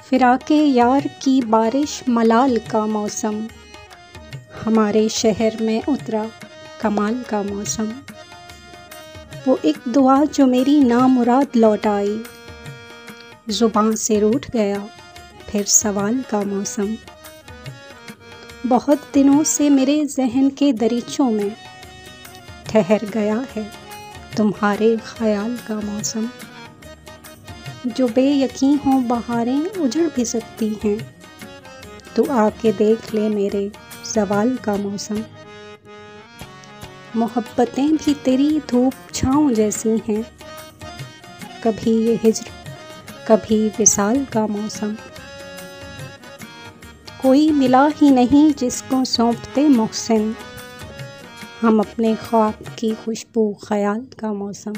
फिराके यार की बारिश मलाल का मौसम, हमारे शहर में उतरा कमाल का मौसम। वो एक दुआ जो मेरी नामुराद लौट आई, ज़ुबान से रूठ गया फिर सवाल का मौसम। बहुत दिनों से मेरे जहन के दरीचों में ठहर गया है तुम्हारे ख्याल का मौसम। जो बेयकीन हो बहारें उजड़ भी सकती हैं, तू आके देख ले मेरे ज़वाल का मौसम। मोहब्बतें भी तेरी धूप छाँव जैसी हैं, कभी ये हिज्र कभी विसाल का मौसम। कोई मिला ही नहीं जिसको सौंपते मोहसिन, हम अपने ख्वाब की खुशबू ख्याल का मौसम।